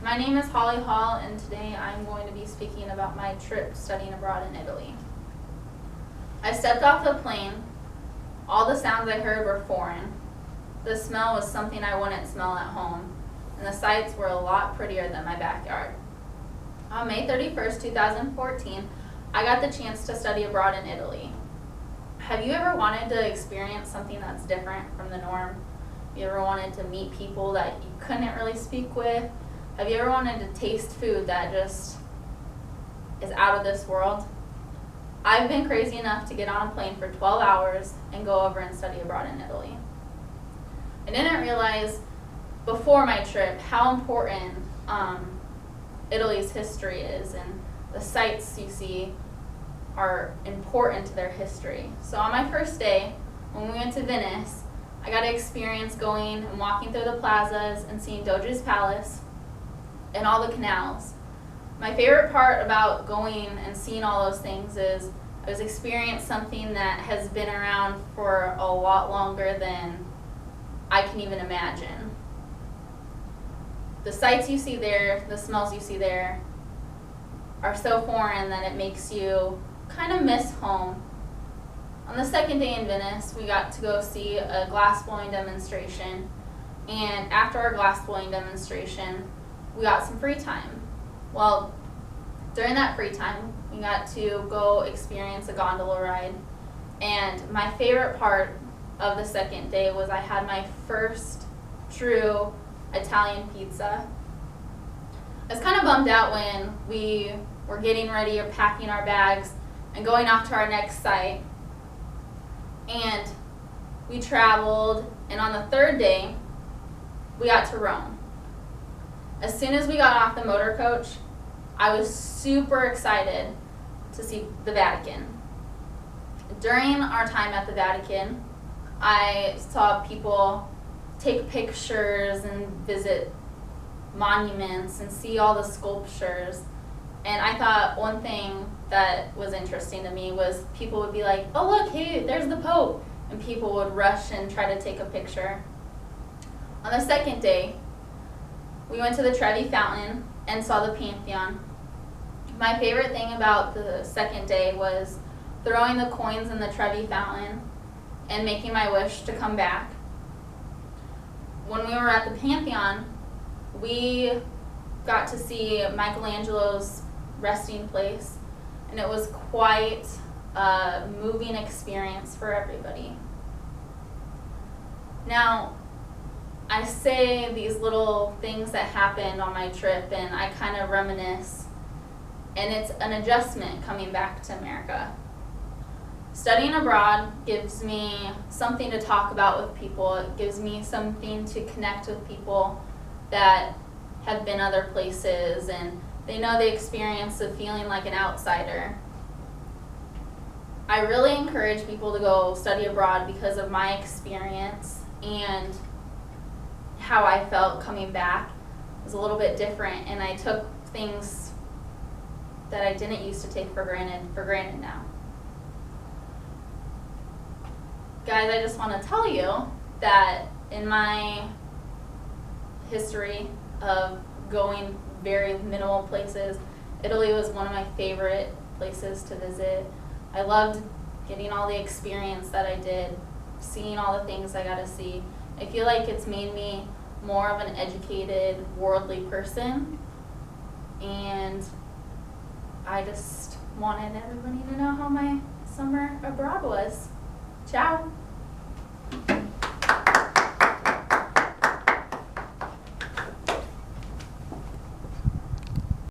My name is Holly Hall, and today I'm going to be speaking about my trip studying abroad in Italy. I stepped off the plane. All the sounds I heard were foreign. The smell was something I wouldn't smell at home, and the sights were a lot prettier than my backyard. On May 31st, 2014, I got the chance to study abroad in Italy. Have you ever wanted to experience something that's different from the norm? You ever wanted to meet people that you couldn't really speak with? Have you ever wanted to taste food that just is out of this world? I've been crazy enough to get on a plane for 12 hours and go over and study abroad in Italy. I didn't realize before my trip how important Italy's history is, and the sights you see are important to their history. So on my first day, when we went to Venice, I got to experience going and walking through the plazas and seeing Doge's Palace and all the canals. My favorite part about going and seeing all those things is I was experiencing something that has been around for a lot longer than I can even imagine. The sights you see there, the smells you see there are so foreign that it makes you kind of miss home. On the second day in Venice, we got to go see a glass blowing demonstration, and after our glass blowing demonstration, we got some free time. Well, during that free time, we got to go experience a gondola ride, and my favorite part of the second day was I had my first true Italian pizza. I was kind of bummed out when we were getting ready or packing our bags and going off to our next site. And we traveled, and on the third day, we got to Rome. As soon as we got off the motor coach, I was super excited to see the Vatican. During our time at the Vatican, I saw people take pictures and visit monuments and see all the sculptures. And I thought one thing that was interesting to me was people would be like, oh look, hey, there's the Pope. And people would rush and try to take a picture. On the second day, we went to the Trevi Fountain and saw the Pantheon. My favorite thing about the second day was throwing the coins in the Trevi Fountain and making my wish to come back. When we were at the Pantheon, we got to see Michelangelo's resting place, and it was quite a moving experience for everybody. Now, I say these little things that happened on my trip, and I kind of reminisce, and it's an adjustment coming back to America. Studying abroad gives me something to talk about with people. It gives me something to connect with people that have been other places, and they know the experience of feeling like an outsider. I really encourage people to go study abroad because of my experience, and how I felt coming back was a little bit different, and I took things that I didn't used to take for granted now. Guys, I just want to tell you that in my history of going very minimal places, Italy was one of my favorite places to visit. I loved getting all the experience that I did, seeing all the things I got to see. I feel like it's made me more of an educated, worldly person, and I just wanted everybody to know how my summer abroad was. Ciao.